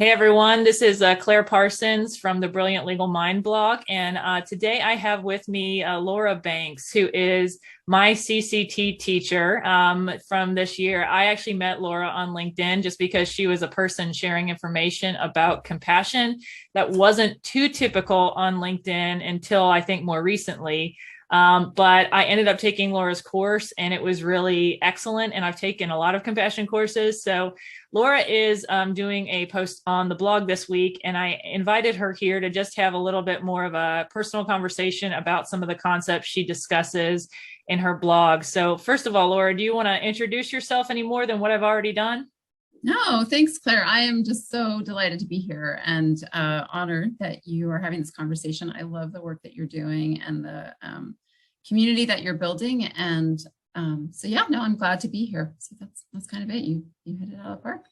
Hey everyone, this is Claire Parsons from the Brilliant Legal Mind blog. And today I have with me Laura Banks, who is my CCT teacher from this year. I actually met Laura on LinkedIn just because she was a person sharing information about compassion that wasn't too typical on LinkedIn until I think more recently. But I ended up taking Laura's course and it was really excellent. And I've taken a lot of compassion courses. So Laura is doing a post on the blog this week, and I invited her here to just have a little bit more of a personal conversation about some of the concepts she discusses in her blog. So first of all, Laura, do you want to introduce yourself any more than what I've already done? No, thanks, Claire. I am just so delighted to be here and honored that you are having this conversation. I love the work that you're doing and the community that you're building. And so yeah, no, I'm glad to be here. So that's kind of it. You hit it out of the park.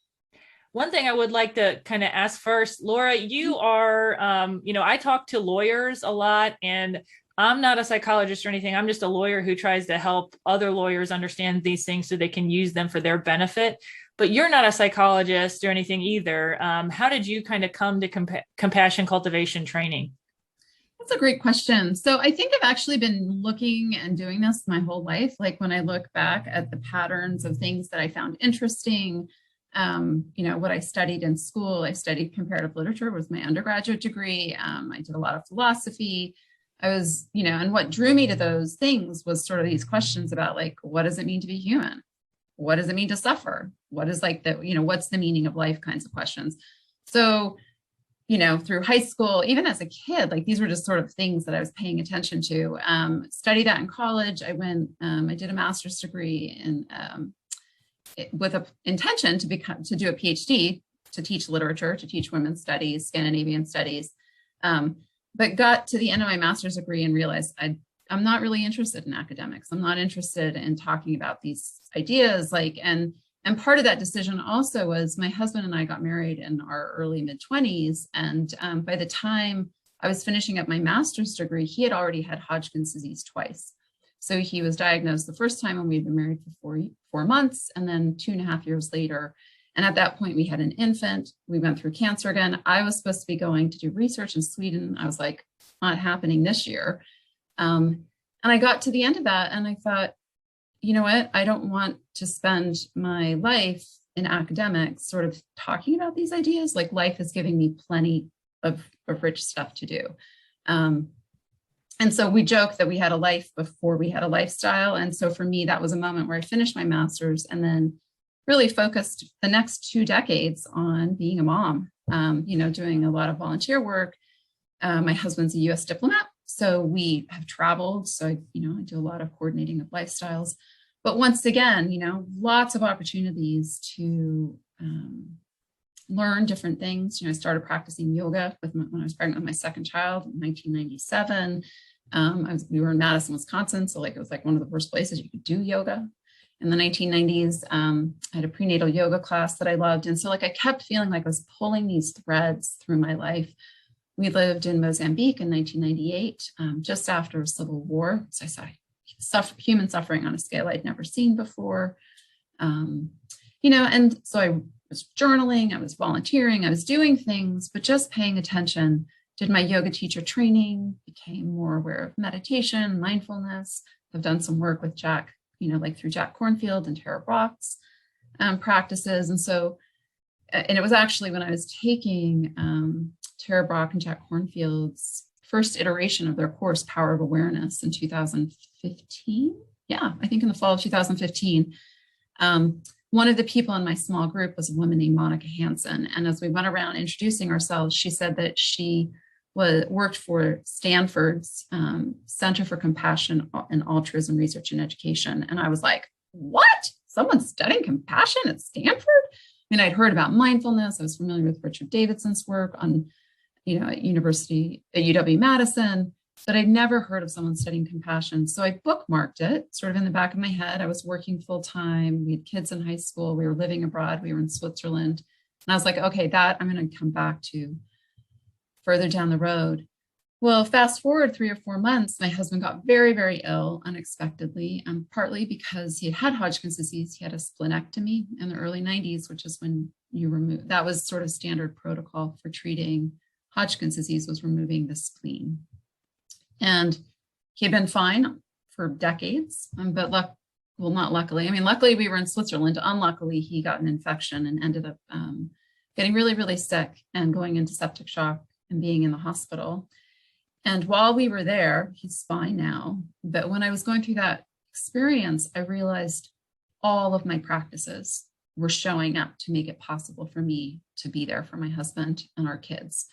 One thing I would like to kind of ask first, Laura, you are, I talk to lawyers a lot, and I'm not a psychologist or anything. I'm just a lawyer who tries to help other lawyers understand these things so they can use them for their benefit. But you're not a psychologist or anything either. How did you kind of come to compassion cultivation training? That's a great question. So I think I've actually been looking and doing this my whole life. Like when I look back at the patterns of things that I found interesting, what I studied in school, I studied comparative literature, was my undergraduate degree. I did a lot of philosophy. And what drew me to those things was sort of these questions about like, what does it mean to be human? What does it mean to suffer? What is like what's the meaning of life kinds of questions. So through high school, even as a kid, like these were just sort of things that I was paying attention to. Studied that in college. I did a master's degree with an intention to do a PhD, to teach literature, to teach women's studies, Scandinavian studies. But got to the end of my master's degree and realized I'm not really interested in academics. I'm not interested in talking about these ideas. And part of that decision also was my husband and I got married in our early mid-20s. And by the time I was finishing up my master's degree, he had already had Hodgkin's disease twice. So he was diagnosed the first time when we'd been married for four months, and then 2.5 years later. And at that point, we had an infant. We went through cancer again. I was supposed to be going to do research in Sweden. I was like, not happening this year. And I got to the end of that and I thought, you know what, I don't want to spend my life in academics sort of talking about these ideas. Like life is giving me plenty of rich stuff to do. And so we joke that we had a life before we had a lifestyle. And so for me, that was a moment where I finished my master's and then really focused the next 2 decades on being a mom, doing a lot of volunteer work. My husband's a US diplomat. So we have traveled. So, I do a lot of coordinating of lifestyles. But once again, lots of opportunities to learn different things. I started practicing yoga when I was pregnant with my second child in 1997. We were in Madison, Wisconsin. So it was like one of the first places you could do yoga. In the 1990s, I had a prenatal yoga class that I loved. And so I kept feeling like I was pulling these threads through my life. We lived in Mozambique in 1998, just after a civil war. So I saw human suffering on a scale I'd never seen before. And so I was journaling, I was volunteering, I was doing things, but just paying attention. Did my yoga teacher training, became more aware of meditation, mindfulness. I've done some work with Jack, through Jack Kornfield and Tara Brach's practices. And it was actually when I was taking Tara Brach and Jack Kornfield's first iteration of their course, Power of Awareness, in 2015. Yeah, I think in the fall of 2015. One of the people in my small group was a woman named Monica Hansen. And as we went around introducing ourselves, she said that she worked for Stanford's Center for Compassion and Altruism Research and Education. And I was like, what? Someone's studying compassion at Stanford? I'd heard about mindfulness. I was familiar with Richard Davidson's work at UW-Madison, but I'd never heard of someone studying compassion. So I bookmarked it sort of in the back of my head. I was working full time. We had kids in high school. We were living abroad. We were in Switzerland. And I was like, okay, that I'm going to come back to further down the road. Well, fast forward 3 or 4 months, my husband got very, very ill unexpectedly, partly because he had Hodgkin's disease. He had a splenectomy in the early 90s, which is when you remove, that was sort of standard protocol for treating Hodgkin's disease, was removing the spleen. And he'd been fine for decades, but well, not luckily. I mean, luckily we were in Switzerland. Unluckily, he got an infection and ended up getting really, really sick and going into septic shock and being in the hospital. And while we were there, he's fine now. But when I was going through that experience, I realized all of my practices were showing up to make it possible for me to be there for my husband and our kids.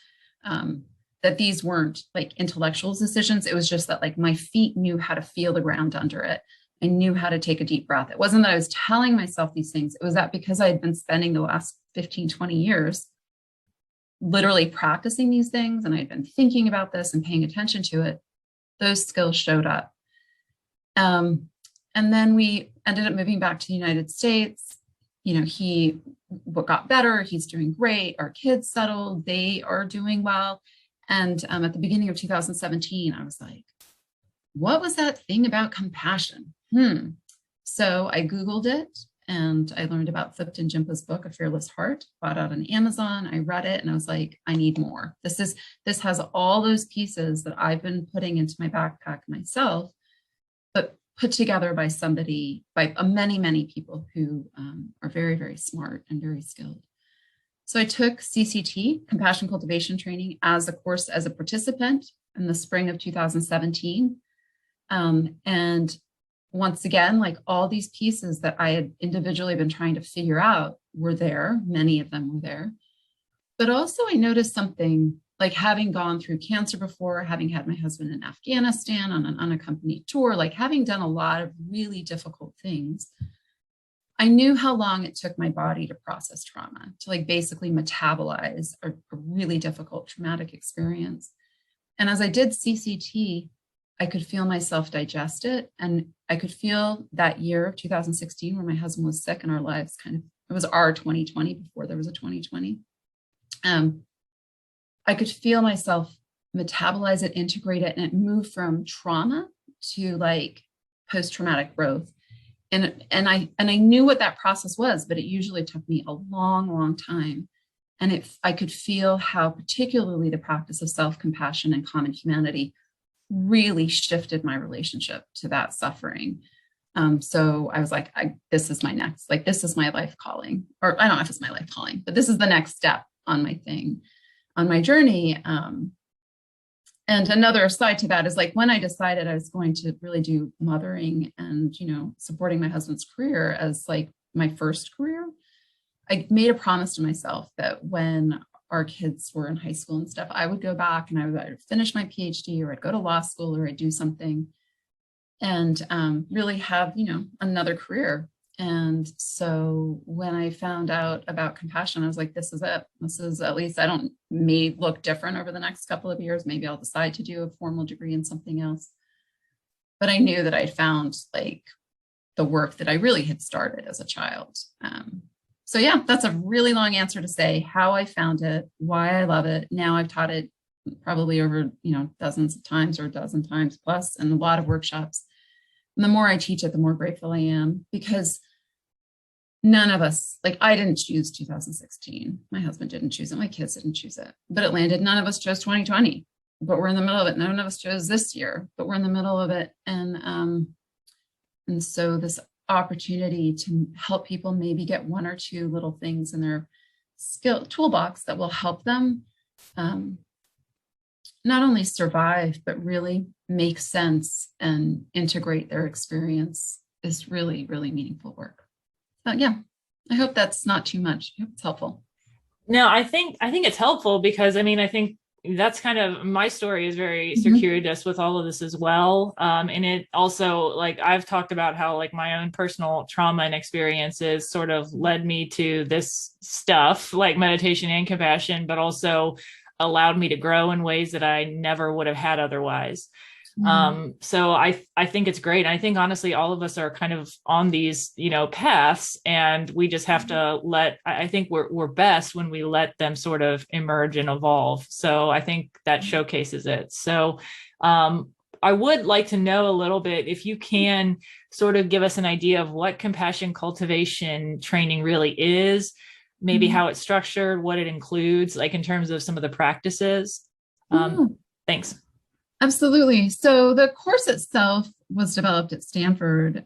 That these weren't like intellectual decisions. It was just that like my feet knew how to feel the ground under it. I knew how to take a deep breath. It wasn't that I was telling myself these things. It was that because I had been spending the last 15, 20 years literally practicing these things, and I'd been thinking about this and paying attention to it, those skills showed up. And then we ended up moving back to the United States. You know, he got better. He's doing great. Our kids settled. They are doing well. And at the beginning of 2017, I was like, what was that thing about compassion? So I Googled it and I learned about Thupten Jinpa's book, A Fearless Heart, bought out on Amazon. I read it and I was like, I need more. This has all those pieces that I've been putting into my backpack myself, but put together by somebody, by many, many people who are very, very smart and very skilled. So I took CCT, Compassion Cultivation Training, as a course as a participant in the spring of 2017. And once again, like all these pieces that I had individually been trying to figure out were there. Many of them were there. But also I noticed something, like having gone through cancer before, having had my husband in Afghanistan on an unaccompanied tour, like having done a lot of really difficult things, I knew how long it took my body to process trauma, to like basically metabolize a really difficult traumatic experience. And as I did CCT, I could feel myself digest it. And I could feel that year of 2016 when my husband was sick and our lives kind of, it was our 2020 before there was a 2020. I could feel myself metabolize it, integrate it, and it moved from trauma to like post-traumatic growth. And I knew what that process was, but it usually took me a long, long time. And I could feel how particularly the practice of self-compassion and common humanity really shifted my relationship to that suffering. So I was like, this is my next, like, this is my life calling, or I don't know if it's my life calling, but this is the next step on my thing, on my journey. And another side to that is like when I decided I was going to really do mothering and, you know, supporting my husband's career as like my first career, I made a promise to myself that when our kids were in high school and stuff, I would go back and I would either finish my PhD or I'd go to law school or I'd do something and really have, you know, another career. And so when I found out about compassion, I was like, this is it. This is, at least I don't, may look different over the next couple of years. Maybe I'll decide to do a formal degree in something else. But I knew that I'd found like the work that I really had started as a child. So yeah, that's a really long answer to say how I found it, why I love it. Now I've taught it probably over, you know, dozens of times or a dozen times plus, and a lot of workshops. And the more I teach it, the more grateful I am, because none of us, like I didn't choose 2016. My husband didn't choose it. My kids didn't choose it, but it landed. None of us chose 2020, but we're in the middle of it. None of us chose this year, but we're in the middle of it. And so this opportunity to help people maybe get one or two little things in their skill toolbox that will help them not only survive, but really make sense and integrate their experience is really, really meaningful work. But yeah, I hope that's not too much. I hope it's helpful. No, I think it's helpful because I think that's kind of my story is very circuitous with all of this as well. And it also, like, I've talked about how like my own personal trauma and experiences sort of led me to this stuff like meditation and compassion, but also allowed me to grow in ways that I never would have had otherwise. So I think it's great. I think honestly, all of us are kind of on these, you know, paths, and we just have to I think we're best when we let them sort of emerge and evolve. So I think that showcases it. So, I would like to know a little bit, if you can sort of give us an idea of what compassion cultivation training really is, maybe how it's structured, what it includes, like in terms of some of the practices? Um, Yeah, Thanks. absolutely. So the course itself was developed at Stanford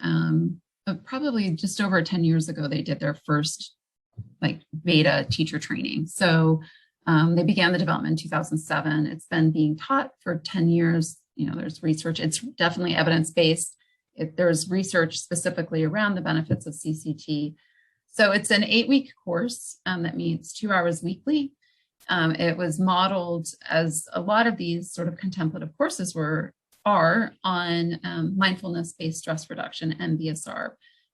probably just over 10 years ago. They did their first like beta teacher training. So they began the development in 2007. It's been being taught for 10 years. There's research. It's definitely evidence-based. There's research specifically around the benefits of CCT. So it's an 8-week course that meets 2 hours weekly. It was modeled, as a lot of these sort of contemplative courses are, on mindfulness-based stress reduction, MBSR,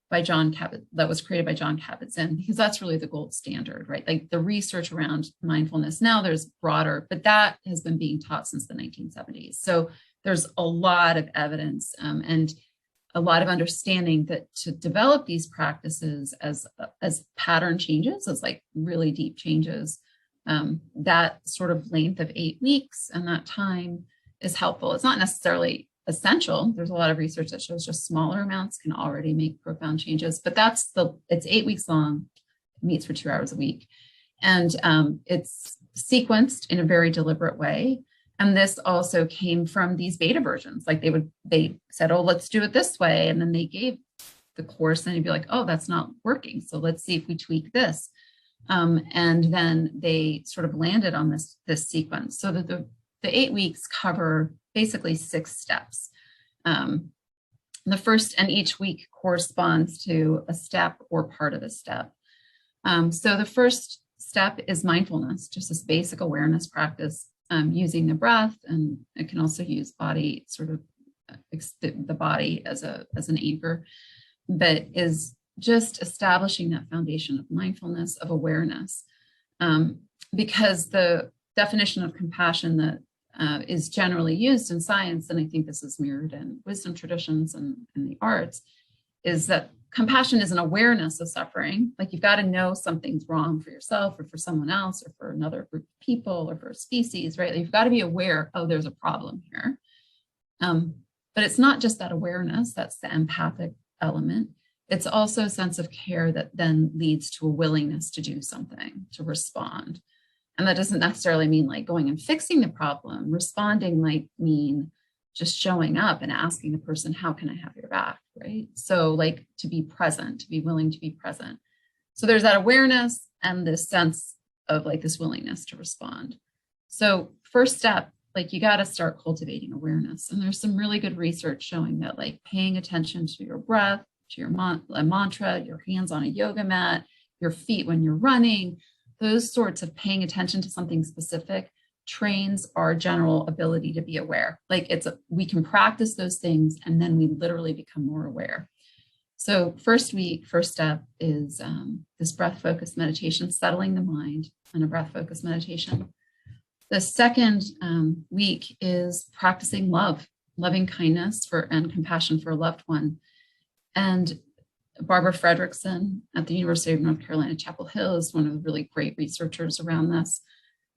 by John Kabat, that was created by John Kabat-Zinn, because that's really the gold standard, right? Like the research around mindfulness now, there's broader, but that has been being taught since the 1970s. So there's a lot of evidence and a lot of understanding that to develop these practices as pattern changes, as like really deep changes, that sort of length of 8 weeks and that time is helpful. It's not necessarily essential. There's a lot of research that shows just smaller amounts can already make profound changes, but it's 8 weeks long, meets for 2 hours a week. And it's sequenced in a very deliberate way. And this also came from these beta versions. Like they said, oh, let's do it this way. And then they gave the course and you'd be like, oh, that's not working. So let's see if we tweak this. And then they sort of landed on this sequence so that the 8 weeks cover basically 6 steps. The first, and each week corresponds to a step or part of a step. So the first step is mindfulness, just this basic awareness practice using the breath, and it can also use body, sort of the body as an anchor, but is just establishing that foundation of mindfulness, of awareness, because the definition of compassion that is generally used in science, and I think this is mirrored in wisdom traditions and in the arts, is that compassion is an awareness of suffering. Like you've got to know something's wrong for yourself or for someone else or for another group of people or for a species, right? You've got to be aware, oh, there's a problem here. But it's not just that awareness, that's the empathic element. It's also a sense of care that then leads to a willingness to do something, to respond. And that doesn't necessarily mean like going and fixing the problem. Responding might mean just showing up and asking the person, how can I have your back, right? So like to be present, to be willing to be present. So there's that awareness and this sense of like this willingness to respond. So first step, like you got to start cultivating awareness. And there's some really good research showing that like paying attention to your breath, to your mantra, your hands on a yoga mat, your feet when you're running, those sorts of paying attention to something specific trains our general ability to be aware. Like we can practice those things and then we literally become more aware. So first step is this breath focused meditation, settling the mind, and a breath focused meditation. The second week is practicing loving kindness and compassion for a loved one. And Barbara Fredrickson at the University of North Carolina, Chapel Hill is one of the really great researchers around this.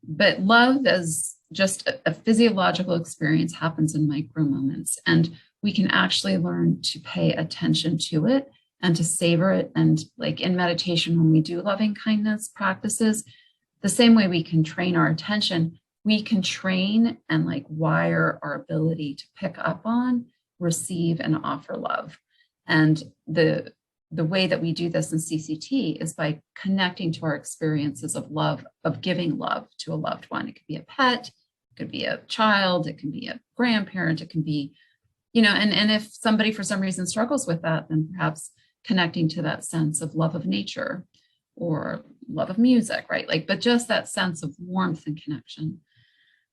But love as just a physiological experience happens in micro moments. And we can actually learn to pay attention to it and to savor it. And like in meditation, when we do loving kindness practices, the same way we can train our attention, we can train and like wire our ability to pick up on, receive, and offer love. And the way that we do this in CCT is by connecting to our experiences of love, of giving love to a loved one. It could be a pet, it could be a child, it can be a grandparent, it can be, and if somebody for some reason struggles with that, then perhaps connecting to that sense of love of nature or love of music, right? Like, but just that sense of warmth and connection.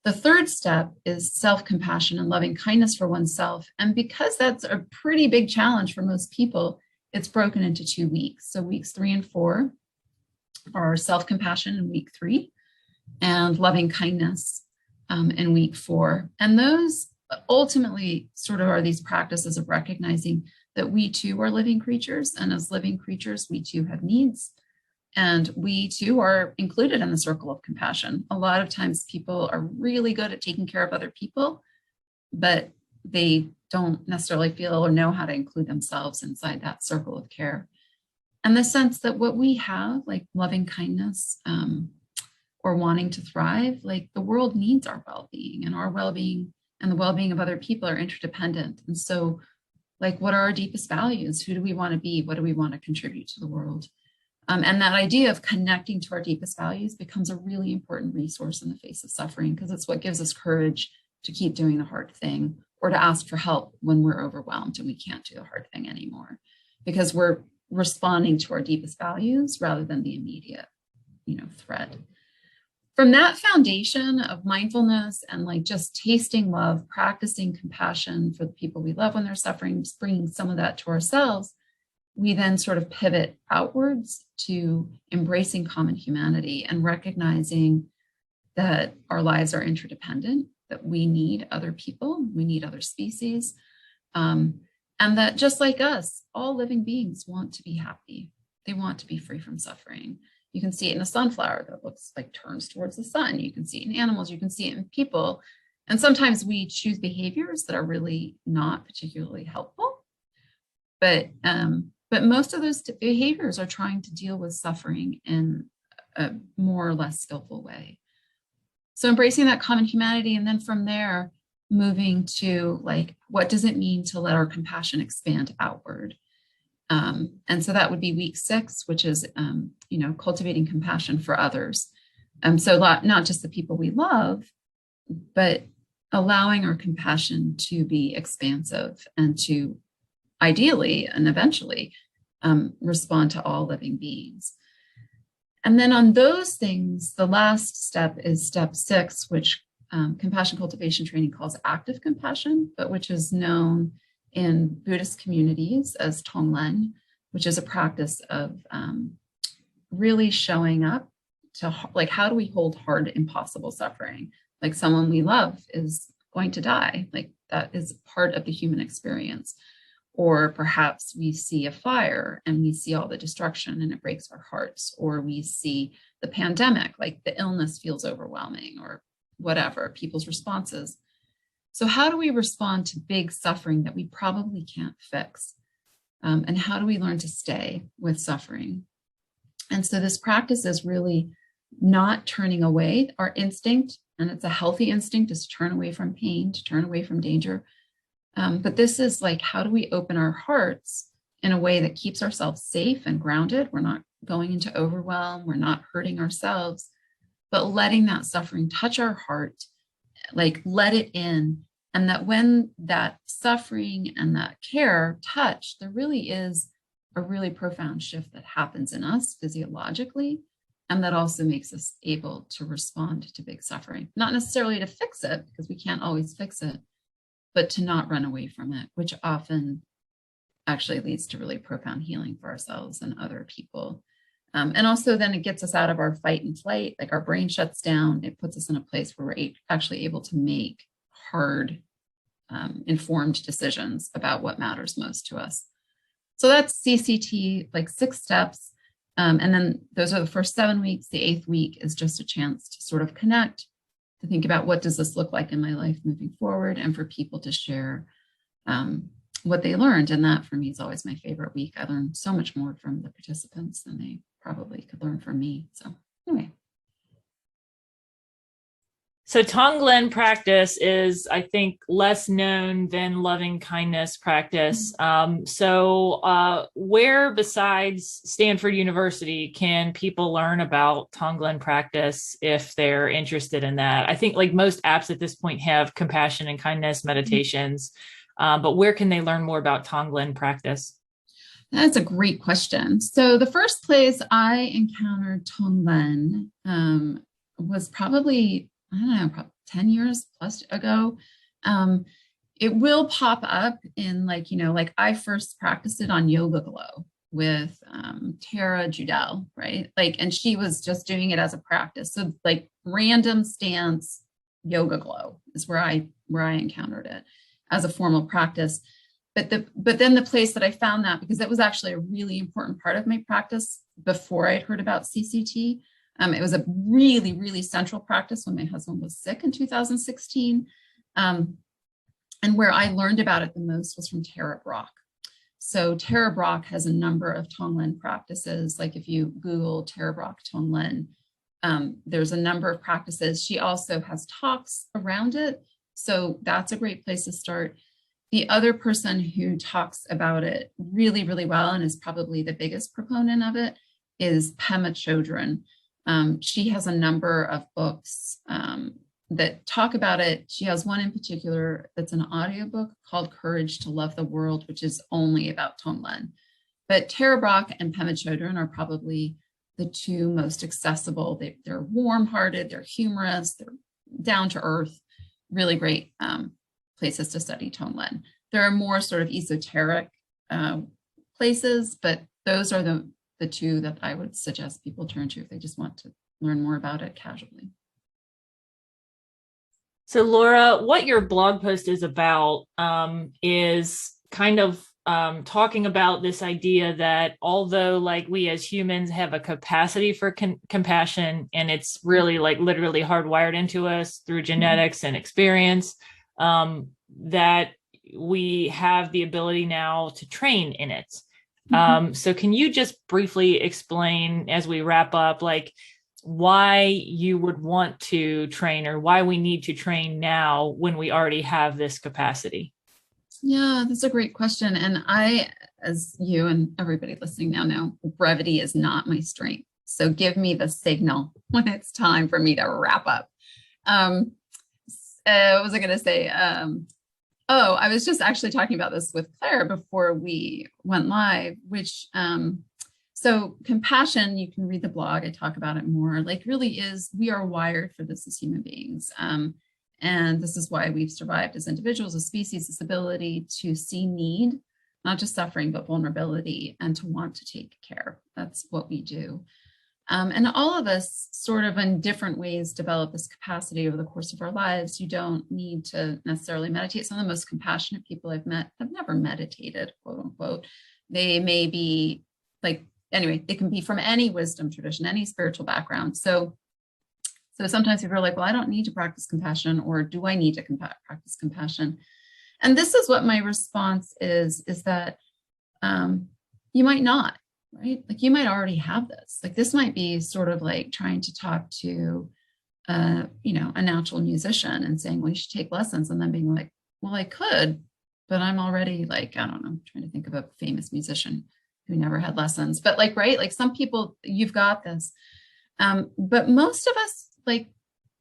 The third step is self-compassion and loving kindness for oneself. And because that's a pretty big challenge for most people, it's broken into 2 weeks. So weeks 3 and 4 are self-compassion in week 3 and loving kindness in week 4. And those ultimately sort of are these practices of recognizing that we too are living creatures. And as living creatures, we too have needs. And we too are included in the circle of compassion. A lot of times people are really good at taking care of other people, but they don't necessarily feel or know how to include themselves inside that circle of care. and the sense that what we have, like loving kindness, or wanting to thrive, like the world needs our well-being, and our well-being and the well-being of other people are interdependent. And so, like, what are our deepest values? Who do we want to be? What do we want to contribute to the world? And that idea of connecting to our deepest values becomes a really important resource in the face of suffering, because it's what gives us courage to keep doing the hard thing, or to ask for help when we're overwhelmed and we can't do the hard thing anymore, because we're responding to our deepest values rather than the immediate, threat. From that foundation of mindfulness and like just tasting love, practicing compassion for the people we love when they're suffering, just bringing some of that to ourselves, we then sort of pivot outwards to embracing common humanity and recognizing that our lives are interdependent, that we need other people, we need other species, and that just like us, all living beings want to be happy. They want to be free from suffering. You can see it in a sunflower that looks like turns towards the sun. You can see it in animals, you can see it in people. And sometimes we choose behaviors that are really not particularly helpful. But most of those behaviors are trying to deal with suffering in a more or less skillful way. So embracing that common humanity, and then from there, moving to like, what does it mean to let our compassion expand outward? And so that would be week 6, which is, cultivating compassion for others. So not just the people we love, but allowing our compassion to be expansive and to ideally and eventually respond to all living beings. And then on those things, the last step is step 6, which compassion cultivation training calls active compassion, but which is known in Buddhist communities as Tonglen, which is a practice of really showing up to, like, how do we hold hard, impossible suffering? Like someone we love is going to die. Like that is part of the human experience. Or perhaps we see a fire and we see all the destruction and it breaks our hearts. Or we see the pandemic, like the illness feels overwhelming, or whatever, people's responses. So how do we respond to big suffering that we probably can't fix? And how do we learn to stay with suffering? And so this practice is really not turning away. Our instinct, and it's a healthy instinct, is to turn away from pain, to turn away from danger. But this is like, how do we open our hearts in a way that keeps ourselves safe and grounded? We're not going into overwhelm, we're not hurting ourselves, but letting that suffering touch our heart, like let it in. And that when that suffering and that care touch, there really is a really profound shift that happens in us physiologically. And that also makes us able to respond to big suffering, not necessarily to fix it, because we can't always fix it, but to not run away from it, which often actually leads to really profound healing for ourselves and other people. And also then it gets us out of our fight and flight, like our brain shuts down. It puts us in a place where we're actually able to make hard, informed decisions about what matters most to us. So that's CCT, like 6 steps. And then those are the first 7 weeks. The 8th week is just a chance to sort of connect, to think about what does this look like in my life moving forward, and for people to share what they learned. And that for me is always my favorite week. I learned so much more from the participants than they probably could learn from me. So anyway. So Tonglen practice is, I think, less known than loving kindness practice. Where besides Stanford University can people learn about Tonglen practice if they're interested in that? I think like most apps at this point have compassion and kindness meditations, but where can they learn more about Tonglen practice? That's a great question. So the first place I encountered Tonglen was probably, I don't know, probably 10 years plus ago. It will pop up in like I first practiced it on Yoga Glow with Tara Judell, right? And she was just doing it as a practice. So like random stance Yoga Glow is where I encountered it as a formal practice. But then the place that I found that, because that was actually a really important part of my practice before I'd heard about CCT. It was a really, really central practice when my husband was sick in 2016. And where I learned about it the most was from Tara Brach. So Tara Brach has a number of Tonglen practices. Like if you Google Tara Brach Tonglen, there's a number of practices. She also has talks around it. So that's a great place to start. The other person who talks about it really, really well and is probably the biggest proponent of it is Pema Chodron. She has a number of books that talk about it. She has one in particular that's an audiobook called Courage to Love the World, which is only about Tonglen. But Tara Brach and Pema Chodron are probably the two most accessible. They're warm-hearted, they're humorous, they're down to earth, really great places to study Tonglen. There are more sort of esoteric places, but those are the two that I would suggest people turn to if they just want to learn more about it casually. So, Laura, what your blog post is about is kind of talking about this idea that although like we as humans have a capacity for compassion, and it's really like literally hardwired into us through genetics and experience, that we have the ability now to train in it. So can you just briefly explain as we wrap up, like why you would want to train or why we need to train now when we already have this capacity? Yeah, that's a great question. And I, as you and everybody listening now know, brevity is not my strength. So give me the signal when it's time for me to wrap up. What was I going to say? Oh, I was just actually talking about this with Claire before we went live, which so compassion, you can read the blog, I talk about it more, like really is, we are wired for this as human beings. And this is why we've survived as individuals, as species, this ability to see need, not just suffering, but vulnerability, and to want to take care. That's what we do. And all of us sort of in different ways develop this capacity over the course of our lives. You don't need to necessarily meditate. Some of the most compassionate people I've met have never meditated, quote unquote. They may be like, anyway, they can be from any wisdom tradition, any spiritual background. So sometimes people are like, well, I don't need to practice compassion, or do I need to practice compassion? And this is what my response is that you might not, right? Like you might already have this. Like this might be sort of like trying to talk to, a natural musician and saying, well, you should take lessons, and then being like, well, I could, but I'm already like, I don't know, I'm trying to think of a famous musician who never had lessons, but like, right, like some people, you've got this. But most of us like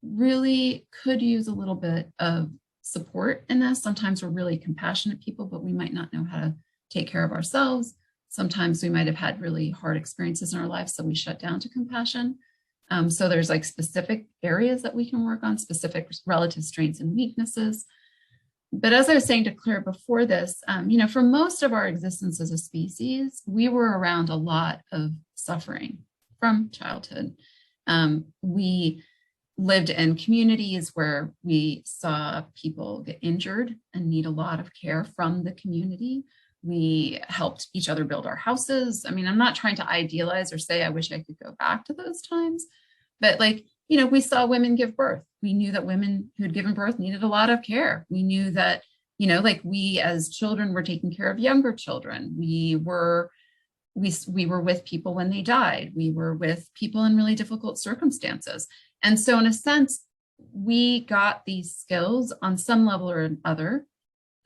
really could use a little bit of support in this. Sometimes we're really compassionate people, but we might not know how to take care of ourselves. Sometimes we might have had really hard experiences in our lives, so we shut down to compassion. So there's like specific areas that we can work on, specific relative strengths and weaknesses. But as I was saying to Claire before this, for most of our existence as a species, we were around a lot of suffering from childhood. We lived in communities where we saw people get injured and need a lot of care from the community. We helped each other build our houses. I mean, I'm not trying to idealize or say I wish I could go back to those times, but like, we saw women give birth. We knew that women who had given birth needed a lot of care. We knew that, like we as children were taking care of younger children. We were with people when they died. We were with people in really difficult circumstances. And so in a sense, we got these skills on some level or another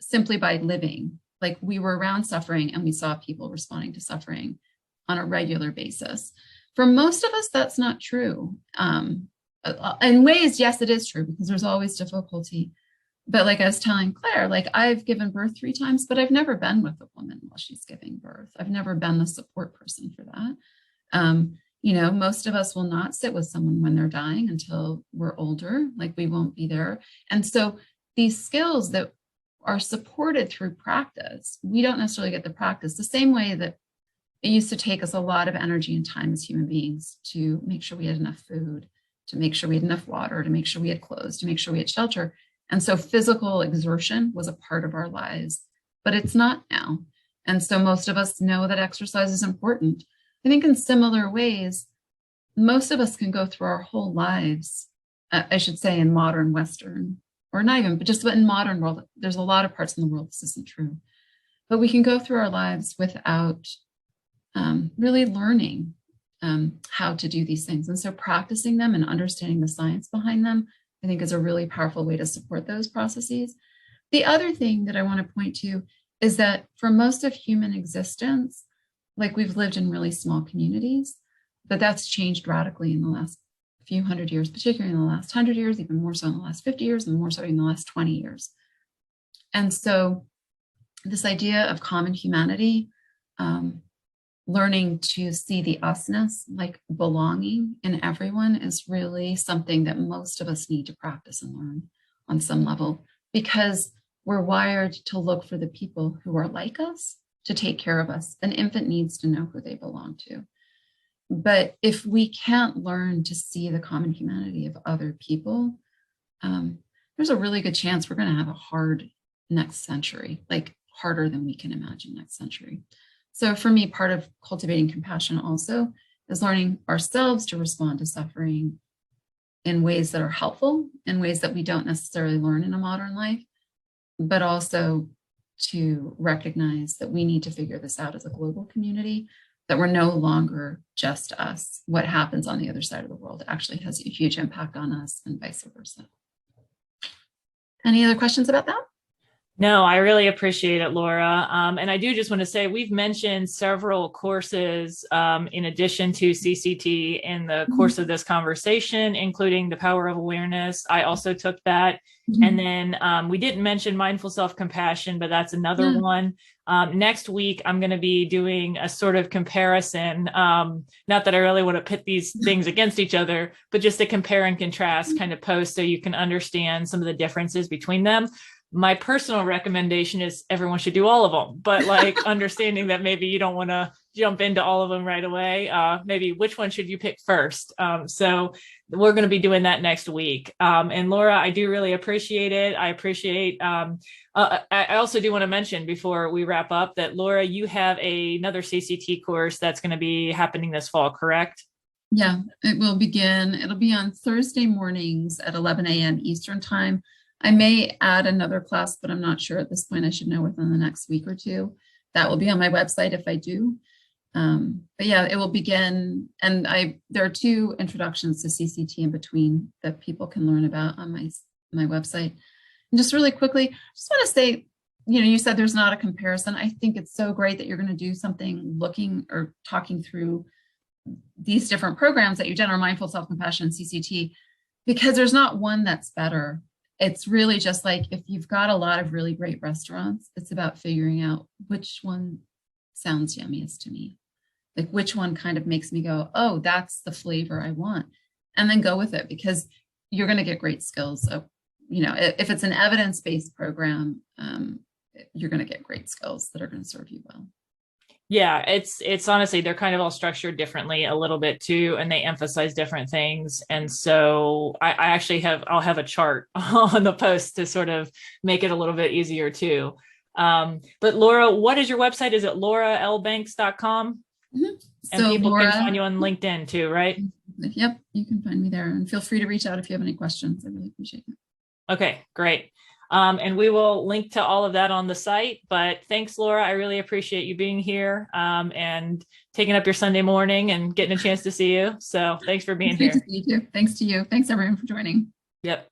simply by living. Like we were around suffering and we saw people responding to suffering on a regular basis. For most of us, that's not true. In ways, yes, it is true because there's always difficulty. But like I was telling Claire, like I've given birth 3 times, but I've never been with a woman while she's giving birth. I've never been the support person for that. Most of us will not sit with someone when they're dying until we're older, like we won't be there. And so these skills that are supported through practice, we don't necessarily get the practice the same way that it used to take us a lot of energy and time as human beings to make sure we had enough food, to make sure we had enough water, to make sure we had clothes, to make sure we had shelter. And so physical exertion was a part of our lives, but it's not now. And so most of us know that exercise is important. I think in similar ways, most of us can go through our whole lives, I should say in modern Western, or not even, but just in modern world, there's a lot of parts in the world this isn't true. but we can go through our lives without really learning how to do these things. And so practicing them and understanding the science behind them, I think, is a really powerful way to support those processes. The other thing that I want to point to is that for most of human existence, like we've lived in really small communities, but that's changed radically in the last few hundred years, particularly in the last 100 years, even more so in the last 50 years, and more so in the last 20 years. And so this idea of common humanity, learning to see the usness, like belonging in everyone, is really something that most of us need to practice and learn on some level, because we're wired to look for the people who are like us to take care of us. An infant needs to know who they belong to. But if we can't learn to see the common humanity of other people, there's a really good chance we're going to have a hard next century, like harder than we can imagine next century. So for me, part of cultivating compassion also is learning ourselves to respond to suffering in ways that are helpful, in ways that we don't necessarily learn in a modern life, but also to recognize that we need to figure this out as a global community, that we're no longer just us. What happens on the other side of the world actually has a huge impact on us, and vice versa. Any other questions about that? No, I really appreciate it, Laura. And I do just want to say we've mentioned several courses in addition to CCT in the course of this conversation, including the power of awareness. I also took that. And then we didn't mention mindful self-compassion, but that's another one. Next week, I'm going to be doing a sort of comparison. Not that I really want to pit these things against each other, but just a compare and contrast kind of post so you can understand some of the differences between them. My personal recommendation is everyone should do all of them, but like understanding that maybe you don't want to jump into all of them right away. Maybe which one should you pick first? So we're going to be doing that next week. And Laura, I do really appreciate it. I appreciate, I also do want to mention before we wrap up that Laura, you have another CCT course that's going to be happening this fall, correct? Yeah, it will begin. It'll be on Thursday mornings at 11 a.m. Eastern time. I may add another class, but I'm not sure at this point. I should know within the next week or two. That will be on my website if I do. But yeah, it will begin. And there are 2 introductions to CCT in between that people can learn about on my website. And just really quickly, I just want to say, you said there's not a comparison. I think it's so great that you're going to do something looking or talking through these different programs that you've done, or mindful self-compassion and CCT, because there's not one that's better. It's really just like if you've got a lot of really great restaurants, it's about figuring out which one sounds yummiest to me. Like which one kind of makes me go, oh, that's the flavor I want. And then go with it, because you're going to get great skills. So, if it's an evidence-based program, you're going to get great skills that are going to serve you well. Yeah, it's honestly, they're kind of all structured differently a little bit too, and they emphasize different things. And so I actually I'll have a chart on the post to sort of make it a little bit easier too. But Laura, what is your website? Is it lauralbanks.com? Mm-hmm. And So people Laura, can find you on LinkedIn too, right? Yep, you can find me there, and feel free to reach out if you have any questions. I really appreciate it. Okay, great. And we will link to all of that on the site. But thanks, Laura. I really appreciate you being here and taking up your Sunday morning and getting a chance to see you. So thanks for being here. Great to see you too. Thanks to you. Thanks everyone for joining. Yep.